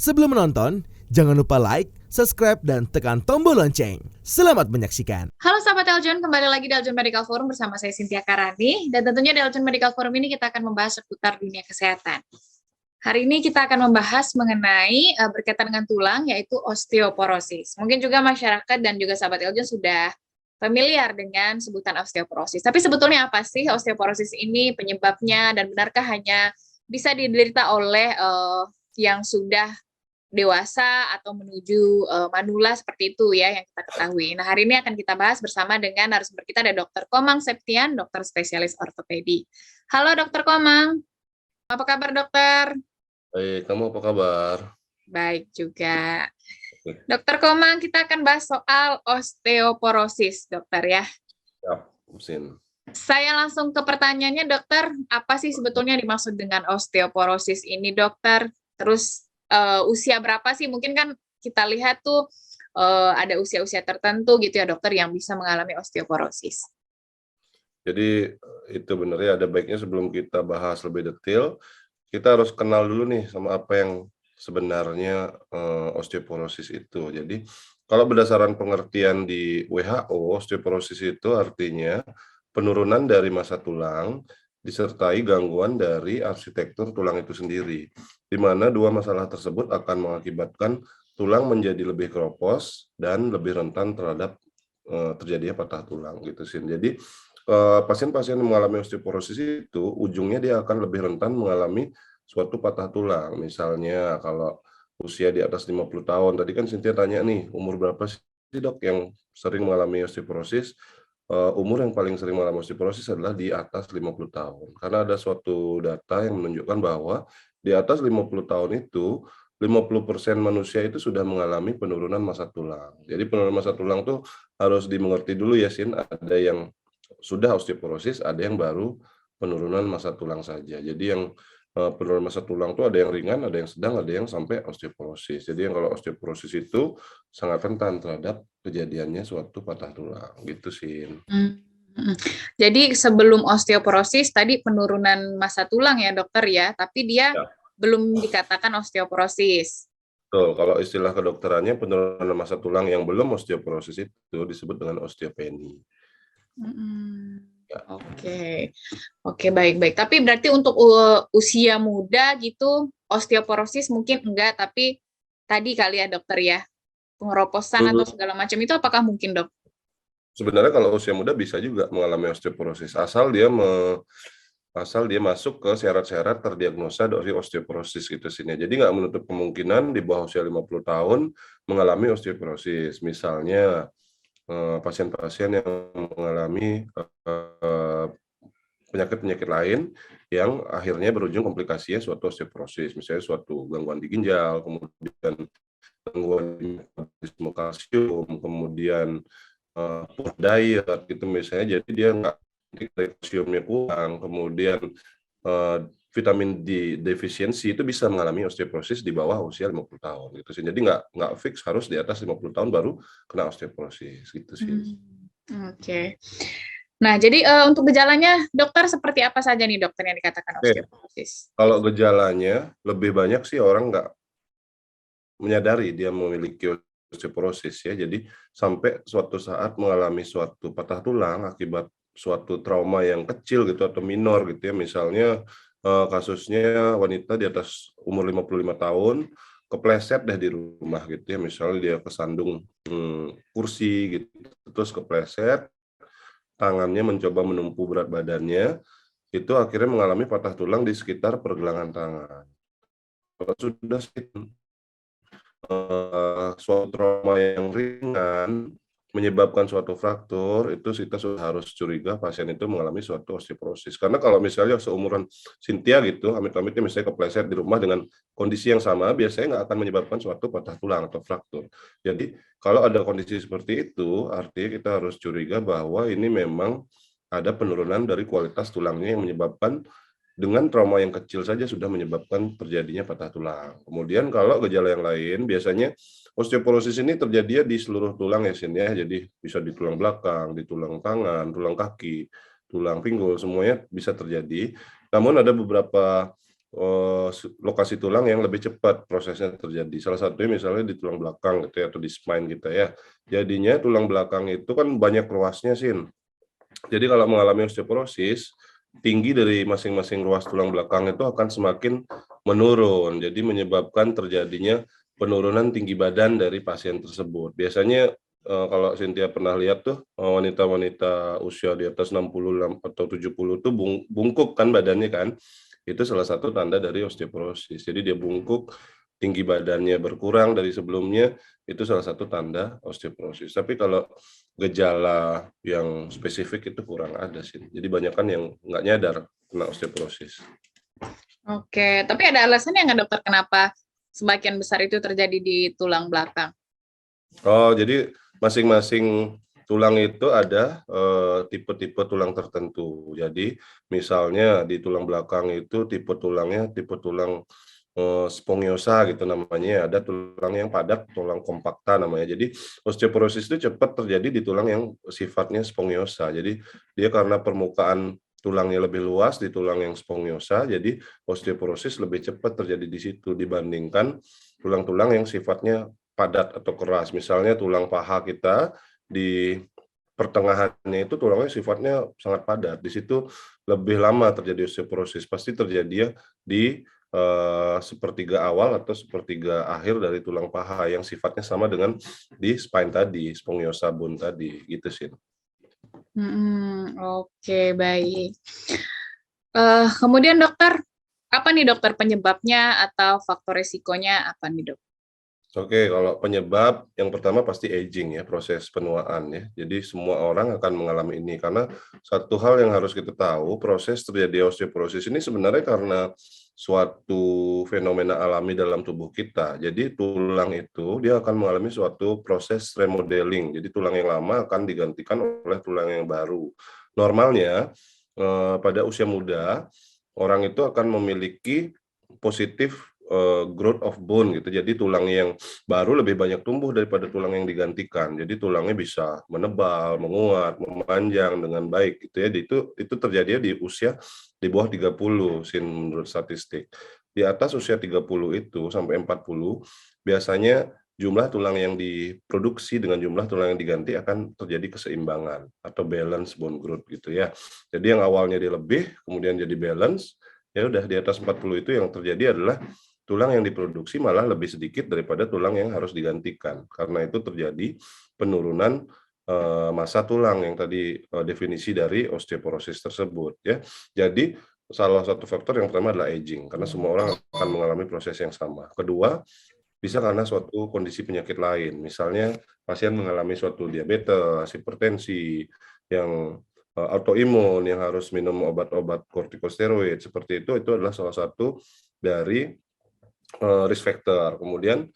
Sebelum menonton, jangan lupa like, subscribe, dan tekan tombol lonceng. Selamat menyaksikan. Halo sahabat Eljon, kembali lagi di Eljon Medical Forum bersama saya Cynthia Karani. Dan tentunya di Eljon Medical Forum ini kita akan membahas seputar dunia kesehatan. Hari ini kita akan membahas mengenai berkaitan dengan tulang, yaitu osteoporosis. Mungkin juga masyarakat dan juga sahabat Eljon sudah familiar dengan sebutan osteoporosis. Tapi sebetulnya apa sih osteoporosis ini, penyebabnya, dan benarkah hanya bisa diderita oleh yang sudah dewasa atau menuju manula seperti itu ya yang kita ketahui. Nah, hari ini akan kita bahas bersama dengan narasumber kita ada Dr. Komang Septian, dokter spesialis ortopedi. Halo Dr. Komang, apa kabar dokter? Baik, kamu apa kabar? Baik juga. Dr. Komang, kita akan bahas soal osteoporosis, dokter ya. Siap, Mesin. Saya langsung ke pertanyaannya, dokter. Apa sih sebetulnya dimaksud dengan osteoporosis ini, dokter? Terus usia berapa sih? Mungkin kan kita lihat tuh ada usia-usia tertentu gitu ya, dokter, yang bisa mengalami osteoporosis. Jadi itu benar ya, ada baiknya sebelum kita bahas lebih detail, kita harus kenal dulu nih sama apa yang sebenarnya osteoporosis itu. Jadi kalau berdasarkan pengertian di WHO, osteoporosis itu artinya penurunan dari massa tulang disertai gangguan dari arsitektur tulang itu sendiri, di mana dua masalah tersebut akan mengakibatkan tulang menjadi lebih keropos dan lebih rentan terhadap terjadinya patah tulang gitu sih. Jadi pasien-pasien yang mengalami osteoporosis itu ujungnya dia akan lebih rentan mengalami suatu patah tulang. Misalnya kalau usia di atas 50 tahun, tadi kan Cynthia tanya nih, umur berapa sih dok yang sering mengalami osteoporosis? Umur yang paling sering mengalami osteoporosis adalah di atas 50 tahun. Karena ada suatu data yang menunjukkan bahwa di atas 50 tahun itu 50% manusia itu sudah mengalami penurunan massa tulang. Jadi penurunan massa tulang tuh harus dimengerti dulu ya, Sin. Ada yang sudah osteoporosis, ada yang baru penurunan massa tulang saja. Jadi yang penurunan massa tulang itu ada yang ringan, ada yang sedang, ada yang sampai osteoporosis. Jadi yang kalau osteoporosis itu sangat rentan terhadap kejadiannya suatu patah tulang, gitu sih. Jadi sebelum osteoporosis tadi penurunan massa tulang ya dokter ya, tapi dia Ya. belum dikatakan osteoporosis. Betul, kalau istilah kedokterannya penurunan massa tulang yang belum osteoporosis itu disebut dengan osteopeni. Ya. Oke, baik. Tapi berarti untuk usia muda gitu, osteoporosis mungkin enggak, tapi tadi kali ya dokter ya, pengeroposan atau segala macam itu apakah mungkin dok? Sebenarnya kalau usia muda bisa juga mengalami osteoporosis, asal dia masuk ke syarat-syarat terdiagnosa dari osteoporosis gitu sih. Jadi nggak menutup kemungkinan di bawah usia 50 tahun mengalami osteoporosis. Misalnya pasien-pasien yang mengalami penyakit-penyakit lain yang akhirnya berujung komplikasinya suatu osteoporosis, misalnya suatu gangguan di ginjal, kemudian gangguan di metabolisme kalsium, kemudian poor diet gitu misalnya, jadi dia nggak kalsiumnya kurang, kemudian vitamin D defisiensi, itu bisa mengalami osteoporosis di bawah usia 50 tahun gitu sih. Jadi nggak fix harus di atas 50 tahun baru kena osteoporosis gitu sih. Oke. Nah, jadi untuk gejalanya dokter seperti apa saja nih dokter yang dikatakan osteoporosis? Kalau gejalanya lebih banyak sih orang nggak menyadari dia memiliki osteoporosis ya. Jadi sampai suatu saat mengalami suatu patah tulang akibat suatu trauma yang kecil gitu atau minor gitu ya. Misalnya kasusnya wanita di atas umur 55 tahun kepleset deh di rumah gitu ya. Misalnya dia kesandung kursi gitu, terus kepleset, tangannya mencoba menumpu berat badannya, itu akhirnya mengalami patah tulang di sekitar pergelangan tangan. Kalau sudah suatu trauma yang ringan menyebabkan suatu fraktur, itu kita sudah harus curiga pasien itu mengalami suatu osteoporosis. Karena kalau misalnya seumuran Cynthia gitu, amit-amitnya misalnya kepleset di rumah dengan kondisi yang sama, biasanya nggak akan menyebabkan suatu patah tulang atau fraktur. Jadi kalau ada kondisi seperti itu, artinya kita harus curiga bahwa ini memang ada penurunan dari kualitas tulangnya yang menyebabkan dengan trauma yang kecil saja sudah menyebabkan terjadinya patah tulang. Kemudian kalau gejala yang lain, biasanya osteoporosis ini terjadi di seluruh tulang ya, Sin, ya. Jadi bisa di tulang belakang, di tulang tangan, tulang kaki, tulang pinggul, semuanya bisa terjadi. Namun ada beberapa lokasi tulang yang lebih cepat prosesnya terjadi. Salah satunya misalnya di tulang belakang gitu ya, atau di spine kita ya. Jadinya tulang belakang itu kan banyak ruasnya, Sin. Jadi kalau mengalami osteoporosis, tinggi dari masing-masing ruas tulang belakang itu akan semakin menurun. Jadi menyebabkan terjadinya penurunan tinggi badan dari pasien tersebut. Biasanya kalau Cynthia pernah lihat tuh wanita-wanita usia di atas 60 atau 70 tuh bungkuk kan badannya kan. Itu salah satu tanda dari osteoporosis. Jadi dia bungkuk, tinggi badannya berkurang dari sebelumnya, itu salah satu tanda osteoporosis. Tapi kalau gejala yang spesifik itu kurang ada sih. Jadi banyak kan yang nggak nyadar kena osteoporosis. Oke, tapi ada alasannya nggak dokter kenapa sebagian besar itu terjadi di tulang belakang? Oh, jadi masing-masing tulang itu ada tipe-tipe tulang tertentu. Jadi misalnya di tulang belakang itu tipe tulangnya tipe tulang spongiosa gitu namanya. Ada tulang yang padat, tulang kompakta namanya. Jadi osteoporosis itu cepat terjadi di tulang yang sifatnya spongiosa. Jadi dia karena permukaan tulangnya lebih luas di tulang yang spongiosa, jadi osteoporosis lebih cepat terjadi di situ dibandingkan tulang-tulang yang sifatnya padat atau keras. Misalnya tulang paha kita di pertengahannya itu tulangnya sifatnya sangat padat. Di situ lebih lama terjadi osteoporosis. Pasti terjadi di sepertiga awal atau sepertiga akhir dari tulang paha yang sifatnya sama dengan di spine tadi, spongiosa bone tadi, gitu sih. Oke, baik. Kemudian dokter, apa nih dokter penyebabnya atau faktor resikonya apa nih dok? Oke, kalau penyebab yang pertama pasti aging ya, proses penuaan ya. Jadi semua orang akan mengalami ini karena satu hal yang harus kita tahu, proses terjadi osteoporosis ini sebenarnya karena suatu fenomena alami dalam tubuh kita. Jadi tulang itu dia akan mengalami suatu proses remodeling. Jadi tulang yang lama akan digantikan oleh tulang yang baru. Normalnya pada usia muda orang itu akan memiliki positif growth of bone gitu. Jadi tulang yang baru lebih banyak tumbuh daripada tulang yang digantikan. Jadi tulangnya bisa menebal, menguat, memanjang dengan baik gitu ya. Itu terjadi di usia di bawah 30 Sin menurut statistik. Di atas usia 30 itu sampai 40 biasanya jumlah tulang yang diproduksi dengan jumlah tulang yang diganti akan terjadi keseimbangan atau balance bone growth gitu ya. Jadi yang awalnya dia lebih kemudian jadi balance, ya udah di atas 40 itu yang terjadi adalah tulang yang diproduksi malah lebih sedikit daripada tulang yang harus digantikan. Karena itu terjadi penurunan massa tulang yang tadi definisi dari osteoporosis tersebut ya. Jadi salah satu faktor yang pertama adalah aging karena semua orang akan mengalami proses yang sama. Kedua, bisa karena suatu kondisi penyakit lain. Misalnya pasien mengalami suatu diabetes, hipertensi, yang autoimun yang harus minum obat-obat kortikosteroid seperti itu adalah salah satu dari risk factor. Kemudian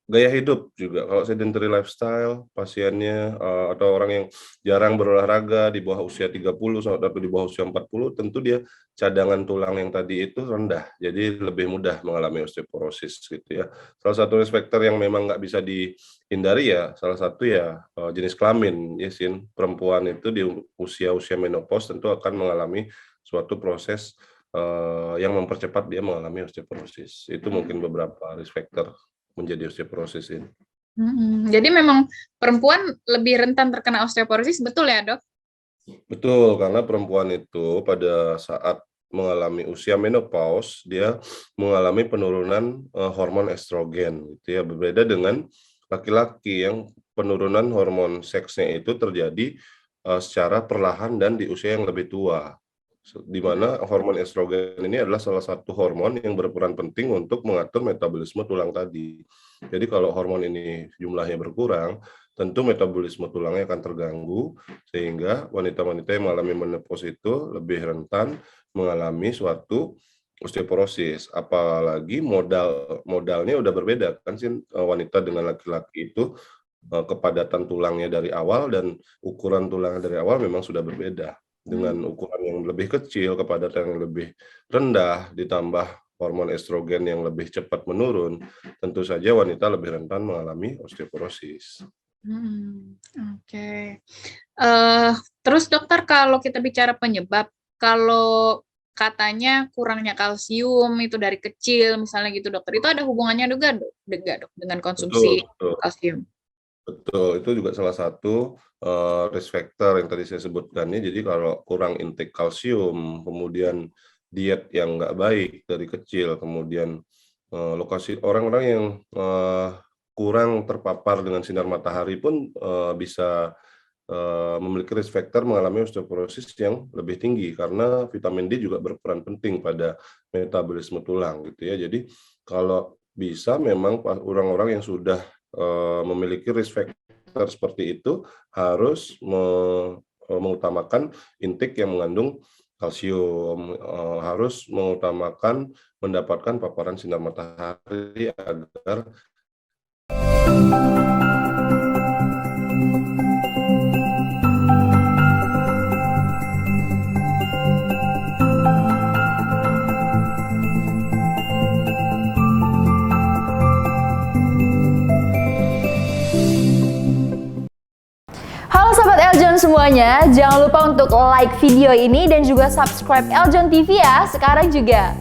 gaya hidup juga. Kalau sedentary lifestyle pasiennya atau orang yang jarang berolahraga di bawah usia 30 atau di bawah usia 40 tentu dia cadangan tulang yang tadi itu rendah. Jadi lebih mudah mengalami osteoporosis gitu ya. Salah satu risk factor yang memang nggak bisa dihindari ya salah satu ya jenis kelamin ya Sin. Perempuan itu di usia-usia menopause tentu akan mengalami suatu proses yang mempercepat dia mengalami osteoporosis. Itu mungkin beberapa risk factor menjadi osteoporosis ini. Jadi memang perempuan lebih rentan terkena osteoporosis, betul ya dok? Betul, karena perempuan itu pada saat mengalami usia menopause, dia mengalami penurunan hormon estrogen, gitu ya. Berbeda dengan laki-laki yang penurunan hormon seksnya itu terjadi secara perlahan dan di usia yang lebih tua. Di mana hormon estrogen ini adalah salah satu hormon yang berperan penting untuk mengatur metabolisme tulang tadi. Jadi kalau hormon ini jumlahnya berkurang, tentu metabolisme tulangnya akan terganggu, sehingga wanita-wanita yang mengalami menopause itu lebih rentan mengalami suatu osteoporosis. Apalagi modalnya udah berbeda kan sih wanita dengan laki-laki itu kepadatan tulangnya dari awal dan ukuran tulangnya dari awal memang sudah berbeda. Dengan ukuran yang lebih kecil, kepadatan yang lebih rendah, ditambah hormon estrogen yang lebih cepat menurun, tentu saja wanita lebih rentan mengalami osteoporosis. Oke. Terus dokter kalau kita bicara penyebab, kalau katanya kurangnya kalsium itu dari kecil misalnya gitu dokter. Itu ada hubungannya juga dok dengan konsumsi Betul, kalsium? betul. Itu juga salah satu risk factor yang tadi saya sebutkan nih. Jadi kalau kurang intake kalsium, kemudian diet yang nggak baik dari kecil, kemudian lokasi orang-orang yang kurang terpapar dengan sinar matahari pun bisa memiliki risk factor mengalami osteoporosis yang lebih tinggi karena vitamin D juga berperan penting pada metabolisme tulang gitu ya. Jadi kalau bisa memang orang-orang yang sudah memiliki risk factor seperti itu harus mengutamakan intake yang mengandung kalsium, harus mengutamakan mendapatkan paparan sinar matahari agar Halo Sobat Eljon semuanya, jangan lupa untuk like video ini dan juga subscribe Eljon TV ya, sekarang juga.